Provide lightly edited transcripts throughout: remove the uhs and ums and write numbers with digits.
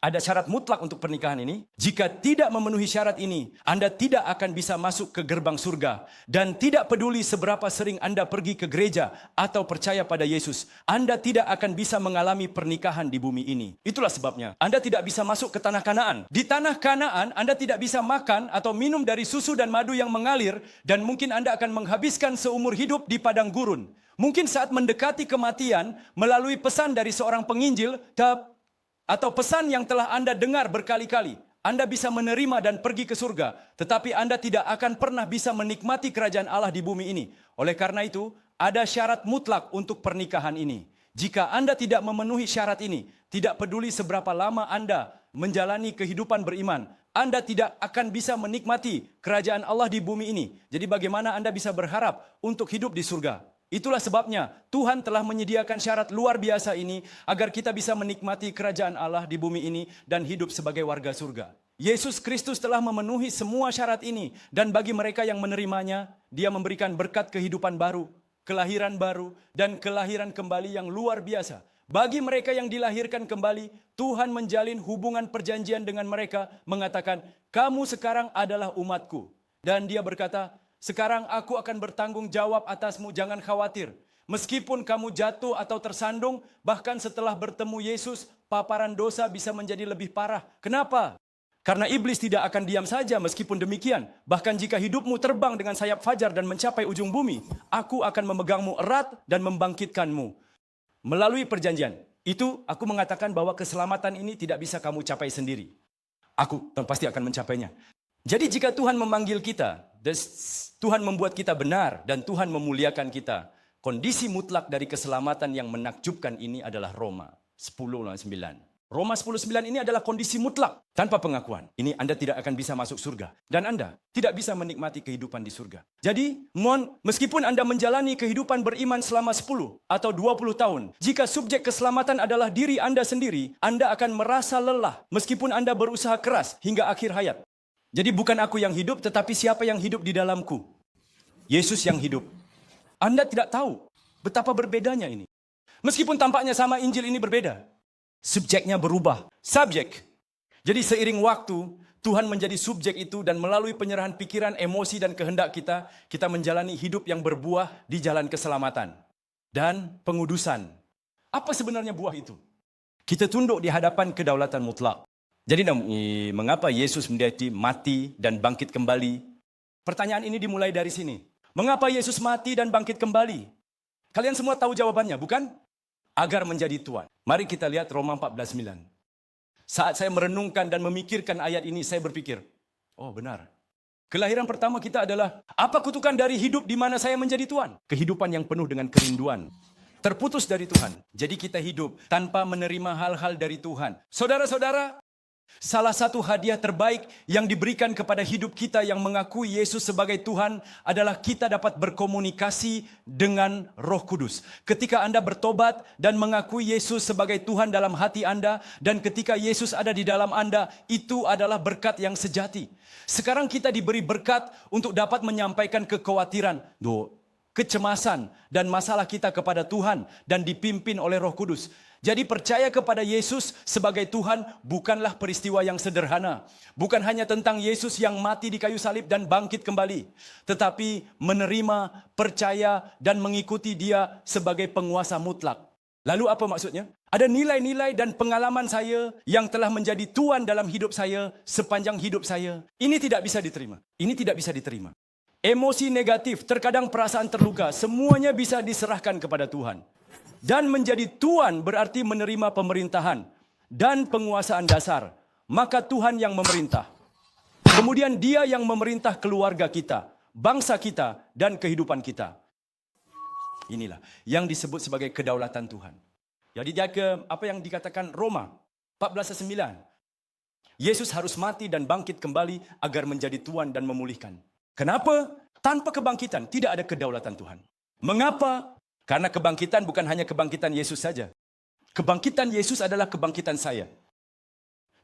Ada syarat mutlak untuk pernikahan ini. Jika tidak memenuhi syarat ini, Anda tidak akan bisa masuk ke gerbang surga. Dan tidak peduli seberapa sering Anda pergi ke gereja atau percaya pada Yesus, Anda tidak akan bisa mengalami pernikahan di bumi ini. Itulah sebabnya Anda tidak bisa masuk ke tanah Kanaan. Di tanah Kanaan, Anda tidak bisa makan atau minum dari susu dan madu yang mengalir, dan mungkin Anda akan menghabiskan seumur hidup di padang gurun. Mungkin saat mendekati kematian, melalui pesan dari seorang penginjil, atau pesan yang telah Anda dengar berkali-kali, Anda bisa menerima dan pergi ke surga, tetapi Anda tidak akan pernah bisa menikmati kerajaan Allah di bumi ini. Oleh karena itu, ada syarat mutlak untuk pernikahan ini. Jika Anda tidak memenuhi syarat ini, tidak peduli seberapa lama Anda menjalani kehidupan beriman, Anda tidak akan bisa menikmati kerajaan Allah di bumi ini. Jadi bagaimana Anda bisa berharap untuk hidup di surga? Itulah sebabnya Tuhan telah menyediakan syarat luar biasa ini agar kita bisa menikmati kerajaan Allah di bumi ini dan hidup sebagai warga surga. Yesus Kristus telah memenuhi semua syarat ini, dan bagi mereka yang menerimanya, Dia memberikan berkat kehidupan baru, kelahiran baru, dan kelahiran kembali yang luar biasa. Bagi mereka yang dilahirkan kembali, Tuhan menjalin hubungan perjanjian dengan mereka, mengatakan, "Kamu sekarang adalah umatku." Dan Dia berkata, "Sekarang aku akan bertanggung jawab atasmu, jangan khawatir. Meskipun kamu jatuh atau tersandung, bahkan setelah bertemu Yesus, paparan dosa bisa menjadi lebih parah." Kenapa? Karena iblis tidak akan diam saja meskipun demikian. Bahkan jika hidupmu terbang dengan sayap fajar dan mencapai ujung bumi, aku akan memegangmu erat dan membangkitkanmu. Melalui perjanjian, itu aku mengatakan bahwa keselamatan ini tidak bisa kamu capai sendiri. Aku pasti akan mencapainya. Jadi jika Tuhan memanggil kita, Tuhan membuat kita benar, dan Tuhan memuliakan kita, kondisi mutlak dari keselamatan yang menakjubkan ini adalah Roma 10:9. Roma 10:9 ini adalah kondisi mutlak. Tanpa pengakuan, ini Anda tidak akan bisa masuk surga. Dan Anda tidak bisa menikmati kehidupan di surga. Jadi, meskipun Anda menjalani kehidupan beriman selama 10 atau 20 tahun, jika subjek keselamatan adalah diri Anda sendiri, Anda akan merasa lelah meskipun Anda berusaha keras hingga akhir hayat. Jadi bukan aku yang hidup, tetapi siapa yang hidup di dalamku. Yesus yang hidup. Anda tidak tahu betapa berbedanya ini. Meskipun tampaknya sama, Injil ini berbeda. Subjeknya berubah. Subjek. Jadi seiring waktu, Tuhan menjadi subjek itu, dan melalui penyerahan pikiran, emosi, dan kehendak kita, kita menjalani hidup yang berbuah di jalan keselamatan dan pengudusan. Apa sebenarnya buah itu? Kita tunduk di hadapan kedaulatan mutlak. Jadi mengapa Yesus mati dan bangkit kembali? Pertanyaan ini dimulai dari sini. Mengapa Yesus mati dan bangkit kembali? Kalian semua tahu jawabannya, bukan? Agar menjadi Tuhan. Mari kita lihat Roma 14:9. Saat saya merenungkan dan memikirkan ayat ini, saya berpikir, oh benar. Kelahiran pertama kita adalah, apa kutukan dari hidup di mana saya menjadi Tuhan? Kehidupan yang penuh dengan kerinduan. Terputus dari Tuhan. Jadi kita hidup tanpa menerima hal-hal dari Tuhan. Saudara-saudara, salah satu hadiah terbaik yang diberikan kepada hidup kita yang mengakui Yesus sebagai Tuhan adalah kita dapat berkomunikasi dengan Roh Kudus. Ketika Anda bertobat dan mengakui Yesus sebagai Tuhan dalam hati Anda, dan ketika Yesus ada di dalam Anda, itu adalah berkat yang sejati. Sekarang kita diberi berkat untuk dapat menyampaikan kekhawatiran, kecemasan, dan masalah kita kepada Tuhan dan dipimpin oleh Roh Kudus. Jadi percaya kepada Yesus sebagai Tuhan bukanlah peristiwa yang sederhana. Bukan hanya tentang Yesus yang mati di kayu salib dan bangkit kembali. Tetapi menerima, percaya, dan mengikuti Dia sebagai penguasa mutlak. Lalu apa maksudnya? Ada nilai-nilai dan pengalaman saya yang telah menjadi Tuhan dalam hidup saya sepanjang hidup saya. Ini tidak bisa diterima. Ini tidak bisa diterima. Emosi negatif, terkadang perasaan terluka, semuanya bisa diserahkan kepada Tuhan. Dan menjadi Tuhan berarti menerima pemerintahan dan penguasaan dasar. Maka Tuhan yang memerintah. Kemudian Dia yang memerintah keluarga kita, bangsa kita, dan kehidupan kita. Inilah yang disebut sebagai kedaulatan Tuhan. Jadi apa yang dikatakan Roma 14:9. Yesus harus mati dan bangkit kembali agar menjadi Tuhan dan memulihkan. Kenapa? Tanpa kebangkitan tidak ada kedaulatan Tuhan. Mengapa? Karena kebangkitan bukan hanya kebangkitan Yesus saja. Kebangkitan Yesus adalah kebangkitan saya.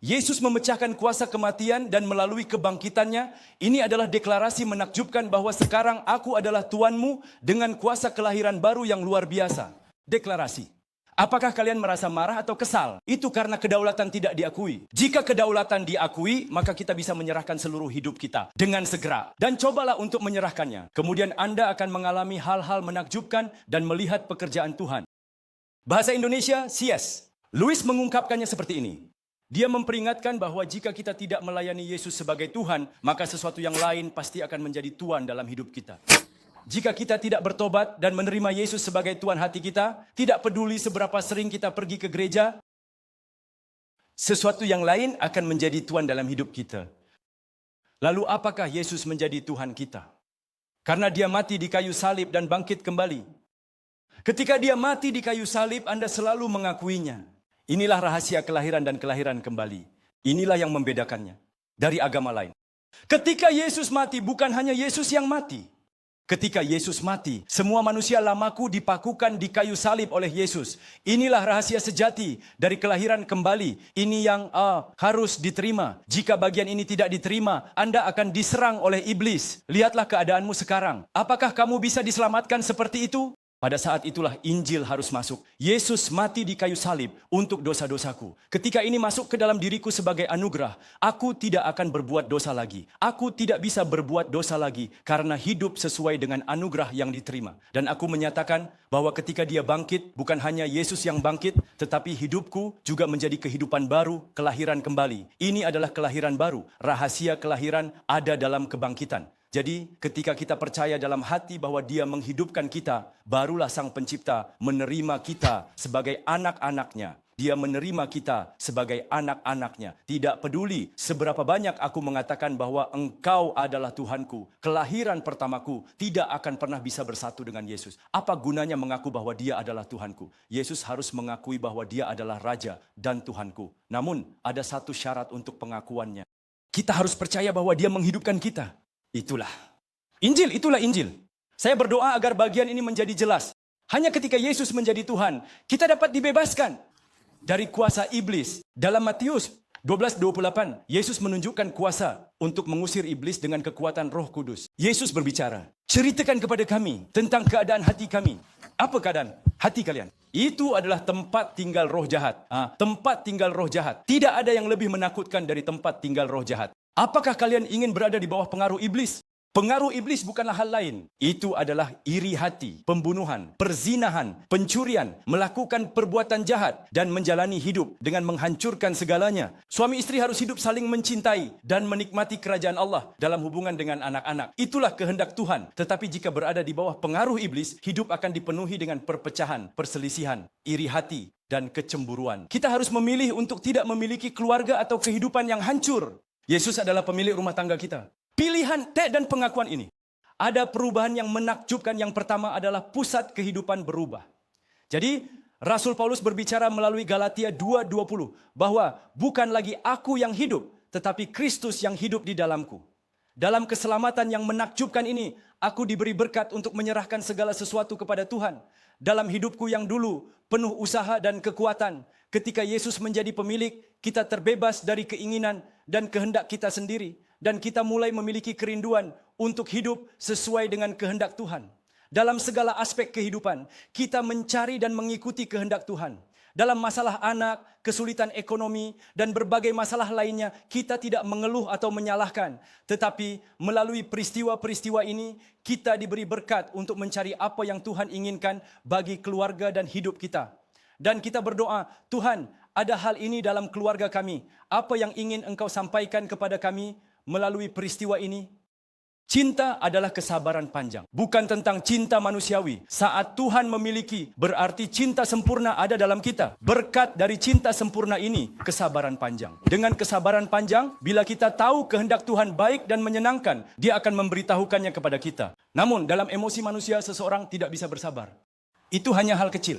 Yesus memecahkan kuasa kematian dan melalui kebangkitannya, ini adalah deklarasi menakjubkan bahwa sekarang aku adalah Tuanmu dengan kuasa kelahiran baru yang luar biasa. Deklarasi. Apakah kalian merasa marah atau kesal? Itu karena kedaulatan tidak diakui. Jika kedaulatan diakui, maka kita bisa menyerahkan seluruh hidup kita dengan segera. Dan cobalah untuk menyerahkannya. Kemudian Anda akan mengalami hal-hal menakjubkan dan melihat pekerjaan Tuhan. Bahasa Indonesia, C.S. Lewis mengungkapkannya seperti ini. Dia memperingatkan bahwa jika kita tidak melayani Yesus sebagai Tuhan, maka sesuatu yang lain pasti akan menjadi tuan dalam hidup kita. Jika kita tidak bertobat dan menerima Yesus sebagai Tuhan hati kita, tidak peduli seberapa sering kita pergi ke gereja, sesuatu yang lain akan menjadi Tuhan dalam hidup kita. Lalu apakah Yesus menjadi Tuhan kita? Karena dia mati di kayu salib dan bangkit kembali. Ketika dia mati di kayu salib, Anda selalu mengakuinya. Inilah rahasia kelahiran dan kelahiran kembali. Inilah yang membedakannya dari agama lain. Ketika Yesus mati, bukan hanya Yesus yang mati. Ketika Yesus mati, semua manusia lamaku dipakukan di kayu salib oleh Yesus. Inilah rahasia sejati dari kelahiran kembali. Ini yang harus diterima. Jika bagian ini tidak diterima, Anda akan diserang oleh iblis. Lihatlah keadaanmu sekarang. Apakah kamu bisa diselamatkan seperti itu? Pada saat itulah Injil harus masuk. Yesus mati di kayu salib untuk dosa-dosaku. Ketika ini masuk ke dalam diriku sebagai anugerah, aku tidak akan berbuat dosa lagi. Aku tidak bisa berbuat dosa lagi karena hidup sesuai dengan anugerah yang diterima. Dan aku menyatakan bahwa ketika dia bangkit, bukan hanya Yesus yang bangkit, tetapi hidupku juga menjadi kehidupan baru, kelahiran kembali. Ini adalah kelahiran baru. Rahasia kelahiran ada dalam kebangkitan. Jadi ketika kita percaya dalam hati bahwa dia menghidupkan kita, barulah Sang Pencipta menerima kita sebagai anak-anaknya. Dia menerima kita sebagai anak-anaknya. Tidak peduli seberapa banyak aku mengatakan bahwa engkau adalah Tuhanku. Kelahiran pertamaku tidak akan pernah bisa bersatu dengan Yesus. Apa gunanya mengaku bahwa dia adalah Tuhanku? Yesus harus mengakui bahwa dia adalah Raja dan Tuhanku. Namun ada satu syarat untuk pengakuannya. Kita harus percaya bahwa dia menghidupkan kita. Itulah Injil. Saya berdoa agar bagian ini menjadi jelas. Hanya ketika Yesus menjadi Tuhan, kita dapat dibebaskan dari kuasa iblis. Dalam Matius 12:28, Yesus menunjukkan kuasa untuk mengusir iblis dengan kekuatan Roh Kudus. Yesus berbicara, ceritakan kepada kami tentang keadaan hati kami. Apa keadaan hati kalian? Itu adalah tempat tinggal roh jahat. Tempat tinggal roh jahat. Tidak ada yang lebih menakutkan dari tempat tinggal roh jahat. Apakah kalian ingin berada di bawah pengaruh iblis? Pengaruh iblis bukanlah hal lain. Itu adalah iri hati, pembunuhan, perzinahan, pencurian, melakukan perbuatan jahat, dan menjalani hidup dengan menghancurkan segalanya. Suami istri harus hidup saling mencintai dan menikmati kerajaan Allah dalam hubungan dengan anak-anak. Itulah kehendak Tuhan. Tetapi jika berada di bawah pengaruh iblis, hidup akan dipenuhi dengan perpecahan, perselisihan, iri hati, dan kecemburuan. Kita harus memilih untuk tidak memiliki keluarga atau kehidupan yang hancur. Yesus adalah pemilik rumah tangga kita. Pilihan dan pengakuan ini. Ada perubahan yang menakjubkan. Yang pertama adalah pusat kehidupan berubah. Jadi Rasul Paulus berbicara melalui Galatia 2:20 bahwa bukan lagi aku yang hidup, tetapi Kristus yang hidup di dalamku. Dalam keselamatan yang menakjubkan ini, aku diberi berkat untuk menyerahkan segala sesuatu kepada Tuhan. Dalam hidupku yang dulu penuh usaha dan kekuatan, ketika Yesus menjadi pemilik, kita terbebas dari keinginan dan kehendak kita sendiri. Dan kita mulai memiliki kerinduan untuk hidup sesuai dengan kehendak Tuhan. Dalam segala aspek kehidupan, kita mencari dan mengikuti kehendak Tuhan. Dalam masalah anak, kesulitan ekonomi, dan berbagai masalah lainnya, kita tidak mengeluh atau menyalahkan. Tetapi melalui peristiwa-peristiwa ini, kita diberi berkat untuk mencari apa yang Tuhan inginkan bagi keluarga dan hidup kita. Dan kita berdoa, Tuhan, ada hal ini dalam keluarga kami. Apa yang ingin Engkau sampaikan kepada kami melalui peristiwa ini? Cinta adalah kesabaran panjang. Bukan tentang cinta manusiawi. Saat Tuhan memiliki, berarti cinta sempurna ada dalam kita. Berkat dari cinta sempurna ini, kesabaran panjang. Dengan kesabaran panjang, bila kita tahu kehendak Tuhan baik dan menyenangkan, Dia akan memberitahukannya kepada kita. Namun, dalam emosi manusia, seseorang tidak bisa bersabar. Itu hanya hal kecil.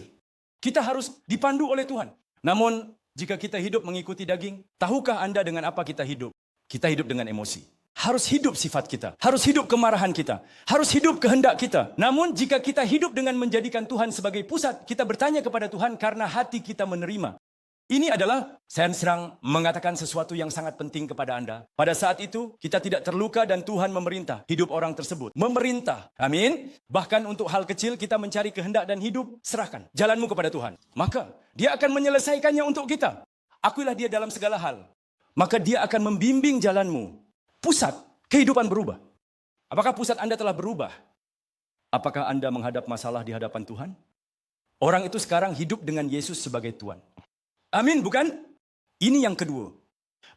Kita harus dipandu oleh Tuhan. Namun, jika kita hidup mengikuti daging, tahukah Anda dengan apa kita hidup? Kita hidup dengan emosi. Harus hidup sifat kita. Harus hidup kemarahan kita. Harus hidup kehendak kita. Namun jika kita hidup dengan menjadikan Tuhan sebagai pusat, kita bertanya kepada Tuhan karena hati kita menerima. Ini adalah, saya sedang mengatakan sesuatu yang sangat penting kepada Anda. Pada saat itu, kita tidak terluka dan Tuhan memerintah hidup orang tersebut. Memerintah. Amin. Bahkan untuk hal kecil, kita mencari kehendak dan hidup, serahkan. Jalanmu kepada Tuhan. Maka, Dia akan menyelesaikannya untuk kita. Akuilah dia dalam segala hal. Maka dia akan membimbing jalanmu. Pusat kehidupan berubah. Apakah pusat Anda telah berubah? Apakah Anda menghadap masalah di hadapan Tuhan? Orang itu sekarang hidup dengan Yesus sebagai Tuhan. Amin, bukan? Ini yang kedua.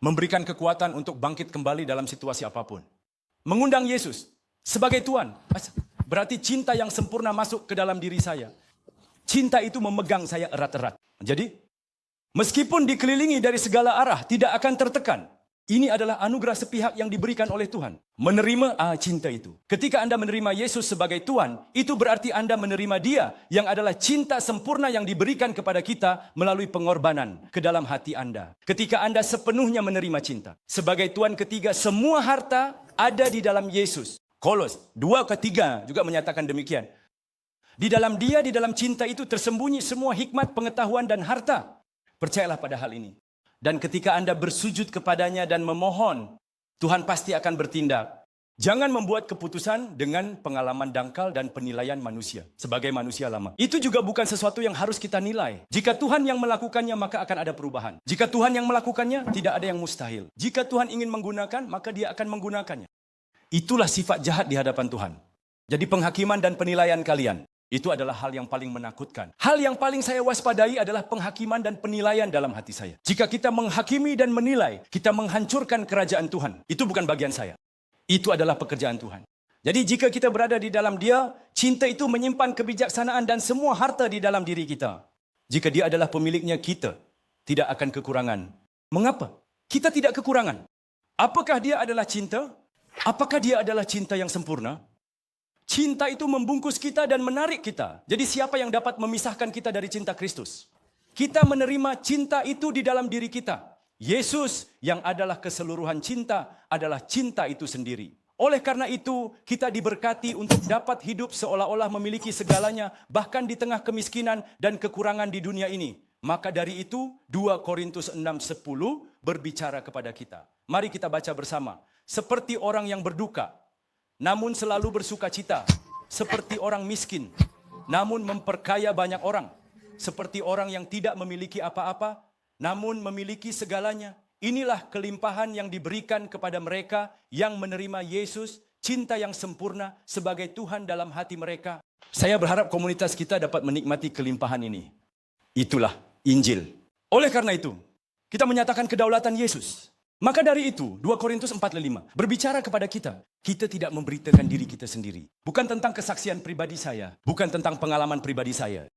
Memberikan kekuatan untuk bangkit kembali dalam situasi apapun. Mengundang Yesus sebagai Tuhan. Berarti cinta yang sempurna masuk ke dalam diri saya. Cinta itu memegang saya erat-erat. Jadi, meskipun dikelilingi dari segala arah, tidak akan tertekan. Ini adalah anugerah sepihak yang diberikan oleh Tuhan. Menerima cinta itu. Ketika Anda menerima Yesus sebagai Tuhan, itu berarti Anda menerima Dia yang adalah cinta sempurna yang diberikan kepada kita melalui pengorbanan ke dalam hati Anda. Ketika Anda sepenuhnya menerima cinta. Sebagai Tuhan ketiga, semua harta ada di dalam Yesus. Kolos 2:3 juga menyatakan demikian. Di dalam Dia, di dalam cinta itu tersembunyi semua hikmat, pengetahuan, dan harta. Percayalah pada hal ini. Dan ketika Anda bersujud kepadanya dan memohon, Tuhan pasti akan bertindak. Jangan membuat keputusan dengan pengalaman dangkal dan penilaian manusia. Sebagai manusia lama. Itu juga bukan sesuatu yang harus kita nilai. Jika Tuhan yang melakukannya, maka akan ada perubahan. Jika Tuhan yang melakukannya, tidak ada yang mustahil. Jika Tuhan ingin menggunakan, maka Dia akan menggunakannya. Itulah sifat jahat di hadapan Tuhan. Jadi penghakiman dan penilaian kalian. Itu adalah hal yang paling menakutkan. Hal yang paling saya waspadai adalah penghakiman dan penilaian dalam hati saya. Jika kita menghakimi dan menilai, kita menghancurkan kerajaan Tuhan. Itu bukan bagian saya. Itu adalah pekerjaan Tuhan. Jadi jika kita berada di dalam Dia, cinta itu menyimpan kebijaksanaan dan semua harta di dalam diri kita. Jika Dia adalah pemiliknya, kita tidak akan kekurangan. Mengapa? Kita tidak kekurangan. Apakah Dia adalah cinta? Apakah Dia adalah cinta yang sempurna? Cinta itu membungkus kita dan menarik kita. Jadi siapa yang dapat memisahkan kita dari cinta Kristus? Kita menerima cinta itu di dalam diri kita. Yesus yang adalah keseluruhan cinta adalah cinta itu sendiri. Oleh karena itu, kita diberkati untuk dapat hidup seolah-olah memiliki segalanya, bahkan di tengah kemiskinan dan kekurangan di dunia ini. Maka dari itu, 2 Korintus 6:10 berbicara kepada kita. Mari kita baca bersama. Seperti orang yang berduka, namun selalu bersuka cita, seperti orang miskin, namun memperkaya banyak orang, seperti orang yang tidak memiliki apa-apa, namun memiliki segalanya. Inilah kelimpahan yang diberikan kepada mereka yang menerima Yesus, cinta yang sempurna sebagai Tuhan dalam hati mereka. Saya berharap komunitas kita dapat menikmati kelimpahan ini. Itulah Injil. Oleh karena itu, kita menyatakan kedaulatan Yesus. Maka dari itu, 2 Korintus 4:5 berbicara kepada kita. Kita tidak memberitakan diri kita sendiri. Bukan tentang kesaksian pribadi saya. Bukan tentang pengalaman pribadi saya.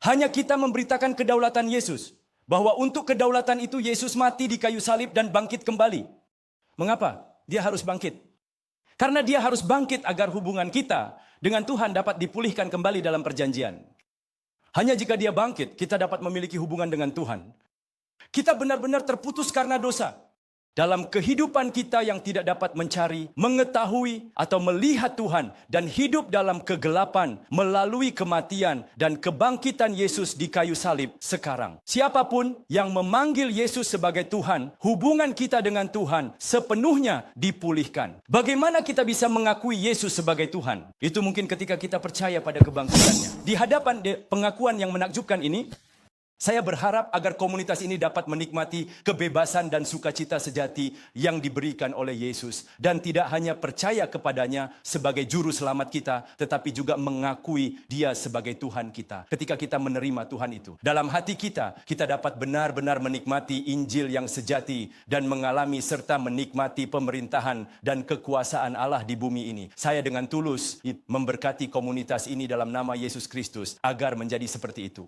Hanya kita memberitakan kedaulatan Yesus. Bahwa untuk kedaulatan itu Yesus mati di kayu salib dan bangkit kembali. Mengapa? Dia harus bangkit. Karena Dia harus bangkit agar hubungan kita dengan Tuhan dapat dipulihkan kembali dalam perjanjian. Hanya jika Dia bangkit, kita dapat memiliki hubungan dengan Tuhan. Kita benar-benar terputus karena dosa. Dalam kehidupan kita yang tidak dapat mencari, mengetahui, atau melihat Tuhan dan hidup dalam kegelapan melalui kematian dan kebangkitan Yesus di kayu salib sekarang. Siapapun yang memanggil Yesus sebagai Tuhan, hubungan kita dengan Tuhan sepenuhnya dipulihkan. Bagaimana kita bisa mengakui Yesus sebagai Tuhan? Itu mungkin ketika kita percaya pada kebangkitannya. Di hadapan pengakuan yang menakjubkan ini, saya berharap agar komunitas ini dapat menikmati kebebasan dan sukacita sejati yang diberikan oleh Yesus. Dan tidak hanya percaya kepadanya sebagai juru selamat kita, tetapi juga mengakui Dia sebagai Tuhan kita. Ketika kita menerima Tuhan itu, dalam hati kita, kita dapat benar-benar menikmati Injil yang sejati dan mengalami serta menikmati pemerintahan dan kekuasaan Allah di bumi ini. Saya dengan tulus memberkati komunitas ini dalam nama Yesus Kristus agar menjadi seperti itu.